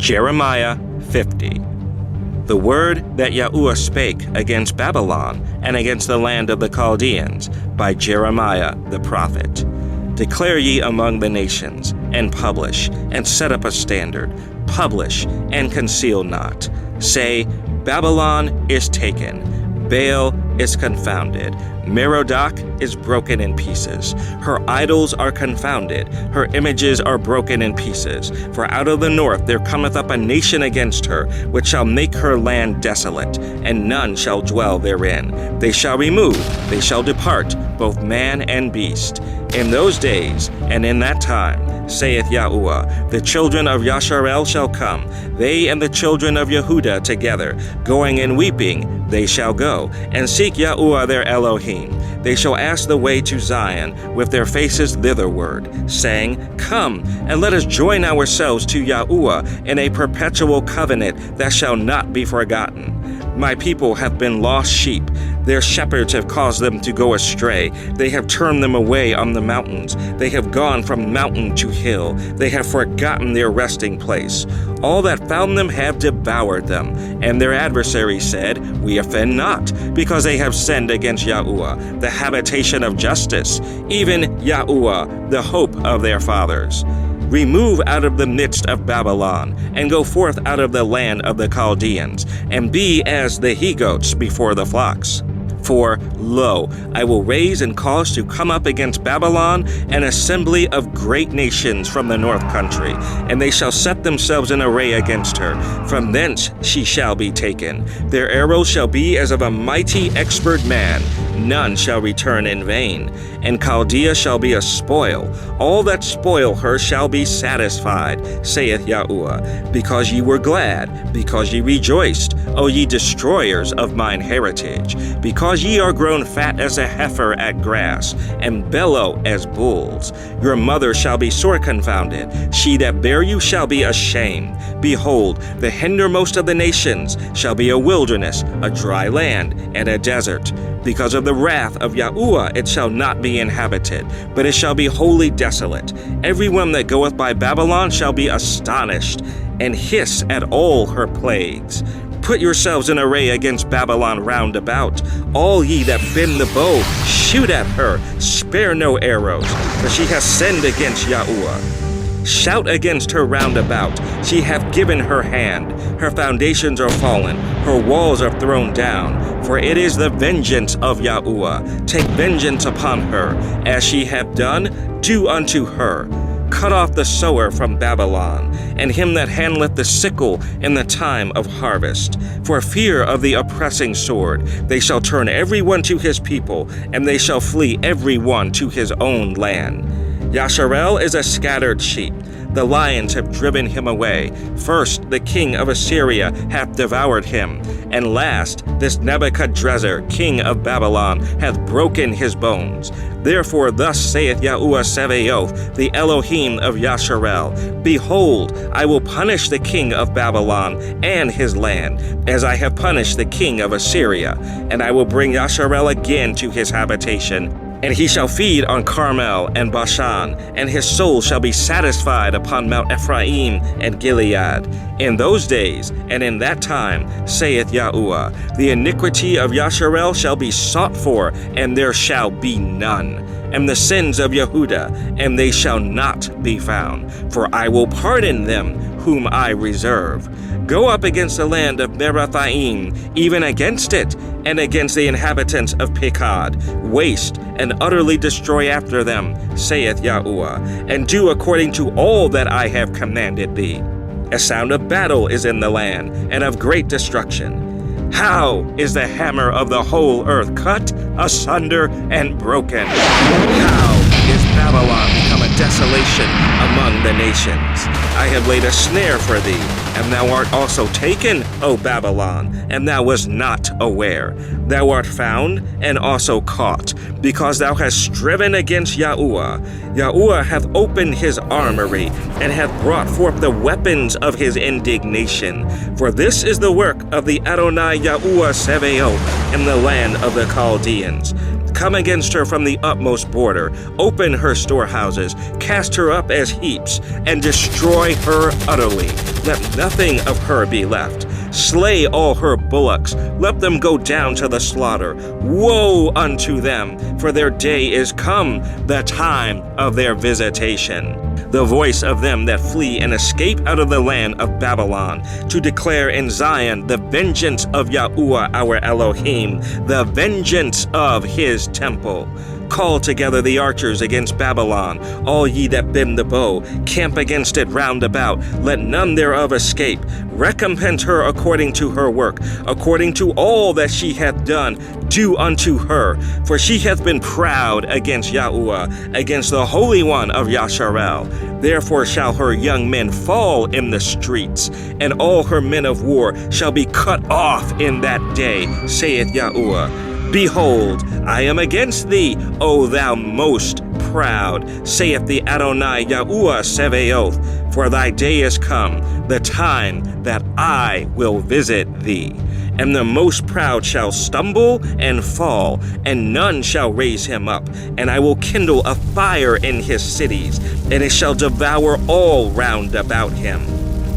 Jeremiah 50. The word that Yahuwah spake against Babylon and against the land of the Chaldeans by Jeremiah the prophet. Declare ye among the nations, and publish, and set up a standard, publish, and conceal not. Say, Babylon is taken, Baal is confounded, Merodach is broken in pieces. Her idols are confounded, her images are broken in pieces. For out of the north there cometh up a nation against her, which shall make her land desolate, and none shall dwell therein. They shall remove, they shall depart, both man and beast. In those days, and in that time, saith Yahuwah, the children of Yasharel shall come, they and the children of Yehuda together, going and weeping, they shall go, and seek Yahuwah their Elohim. They shall ask the way to Zion, with their faces thitherward, saying, Come, and let us join ourselves to Yahuwah in a perpetual covenant that shall not be forgotten. My people have been lost sheep. Their shepherds have caused them to go astray. They have turned them away on the mountains. They have gone from mountain to hill. They have forgotten their resting place. All that found them have devoured them. And their adversaries said, We offend not, because they have sinned against Yahuwah, the habitation of justice, even Yahuwah, the hope of their fathers. Remove out of the midst of Babylon, and go forth out of the land of the Chaldeans, and be as the he-goats before the flocks. For, lo, I will raise and cause to come up against Babylon an assembly of great nations from the north country, and they shall set themselves in array against her. From thence she shall be taken. Their arrows shall be as of a mighty expert man. None shall return in vain. And Chaldea shall be a spoil. All that spoil her shall be satisfied, saith Yahuwah. Because ye were glad, because ye rejoiced, O ye destroyers of mine heritage. Because ye are grown fat as a heifer at grass, and bellow as bulls. Your mother shall be sore confounded. She that bare you shall be ashamed. Behold, the hindermost of the nations shall be a wilderness, a dry land, and a desert. Because of the wrath of Yahuwah it shall not be inhabited, but it shall be wholly desolate. Every one that goeth by Babylon shall be astonished, and hiss at all her plagues. Put yourselves in array against Babylon round about. All ye that bend the bow, shoot at her, spare no arrows, for she hath sinned against Yahuwah. Shout against her round about. She hath given her hand. Her foundations are fallen. Her walls are thrown down. For it is the vengeance of Yahuwah. Take vengeance upon her. As she hath done, do unto her. Cut off the sower from Babylon, and him that handleth the sickle in the time of harvest. For fear of the oppressing sword, they shall turn every one to his people, and they shall flee every one to his own land. Yasharel is a scattered sheep. The lions have driven him away. First, the king of Assyria hath devoured him. And last, this Nebuchadrezzar, king of Babylon, hath broken his bones. Therefore thus saith Yahuwah Sevaoth, the Elohim of Yasharel, Behold, I will punish the king of Babylon and his land, as I have punished the king of Assyria. And I will bring Yasharel again to his habitation, and he shall feed on Carmel and Bashan, and his soul shall be satisfied upon Mount Ephraim and Gilead. In those days, and in that time, saith Yahuwah, the iniquity of Yasharel shall be sought for, and there shall be none. And the sins of Yehuda, and they shall not be found. For I will pardon them whom I reserve. Go up against the land of Merathaim, even against it, and against the inhabitants of Pekod. Waste and utterly destroy after them, saith Yahuwah, and do according to all that I have commanded thee. A sound of battle is in the land, and of great destruction. How is the hammer of the whole earth cut asunder and broken? How is Babylon become a desolation among the nations? I have laid a snare for thee, and thou art also taken, O Babylon, and thou wast not aware. Thou art found and also caught, because thou hast striven against Yahuwah. Yahuwah hath opened his armory, and hath brought forth the weapons of his indignation. For this is the work of the Adonai Yahuwah Sevaoth in the land of the Chaldeans. Come against her from the utmost border, open her storehouses, cast her up as heaps, and destroy her utterly. Let nothing of her be left. Slay all her bullocks, let them go down to the slaughter. Woe unto them, for their day is come, the time of their visitation. The voice of them that flee and escape out of the land of Babylon, to declare in Zion the vengeance of Yahuwah our Elohim, the vengeance of his temple. Call together the archers against Babylon, all ye that bend the bow, camp against it round about, let none thereof escape. Recompense her according to her work, according to all that she hath done, do unto her. For she hath been proud against Yahuwah, against the Holy One of Yasharel. Therefore shall her young men fall in the streets, and all her men of war shall be cut off in that day, saith Yahuwah. Behold, I am against thee, O thou most proud, saith the Adonai Yahuwah Sevaoth, for thy day is come, the time that I will visit thee. And the most proud shall stumble and fall, and none shall raise him up. And I will kindle a fire in his cities, and it shall devour all round about him.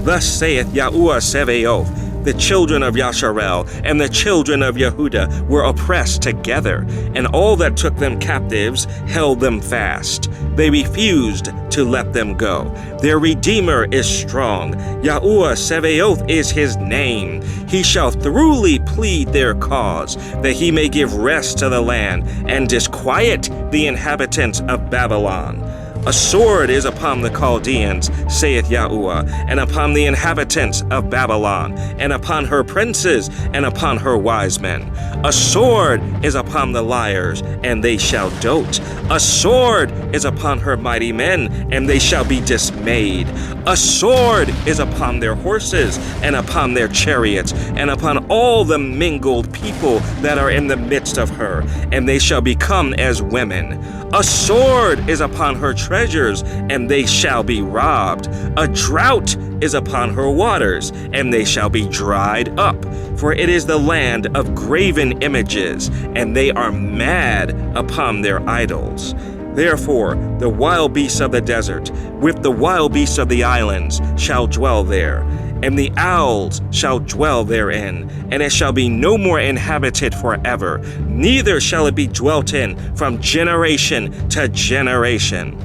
Thus saith Yahuwah Sevaoth, the children of Yasharel and the children of Yehuda were oppressed together, and all that took them captives held them fast. They refused to let them go. Their Redeemer is strong. Yahuwah Sevaoth is his name. He shall thoroughly plead their cause, that he may give rest to the land and disquiet the inhabitants of Babylon. A sword is upon the Chaldeans, saith Yahuwah, and upon the inhabitants of Babylon, and upon her princes, and upon her wise men. A sword is upon the liars, and they shall dote. A sword is upon her mighty men, and they shall be dismayed. A sword is upon their horses, and upon their chariots, and upon all the mingled people that are in the midst of her, and they shall become as women. A sword is upon her treasures, and they shall be robbed. A drought is upon her waters, and they shall be dried up. For it is the land of graven images, and they are mad upon their idols. Therefore, the wild beasts of the desert, with the wild beasts of the islands, shall dwell there, and the owls shall dwell therein, and it shall be no more inhabited forever, neither shall it be dwelt in from generation to generation.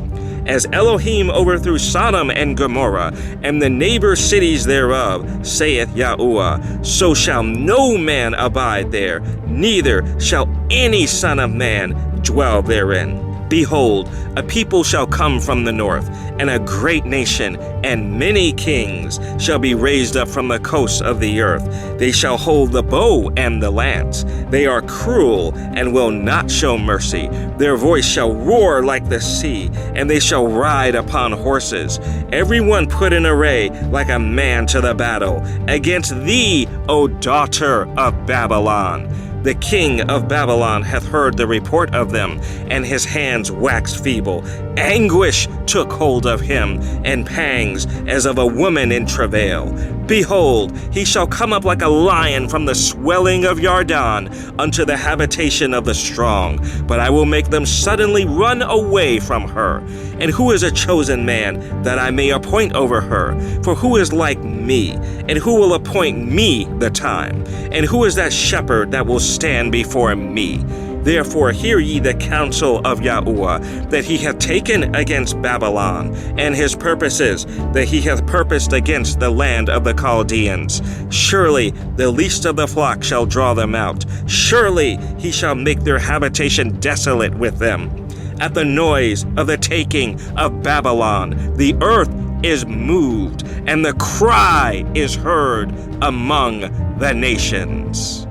As Elohim overthrew Sodom and Gomorrah, and the neighbor cities thereof, saith Yahuwah, so shall no man abide there, neither shall any son of man dwell therein. Behold, a people shall come from the north, and a great nation, and many kings shall be raised up from the coasts of the earth. They shall hold the bow and the lance. They are cruel and will not show mercy. Their voice shall roar like the sea, and they shall ride upon horses. Everyone put in array like a man to the battle, against thee, O daughter of Babylon. The king of Babylon hath heard the report of them, and his hands waxed feeble. Anguish took hold of him, and pangs as of a woman in travail. Behold, he shall come up like a lion from the swelling of Yarden unto the habitation of the strong. But I will make them suddenly run away from her. And who is a chosen man that I may appoint over her? For who is like me? And who will appoint me the time? And who is that shepherd that will stand before me? Therefore hear ye the counsel of Yahuwah, that he hath taken against Babylon, and his purposes, that he hath purposed against the land of the Chaldeans. Surely the least of the flock shall draw them out. Surely he shall make their habitation desolate with them. At the noise of the taking of Babylon, the earth is moved, and the cry is heard among the nations.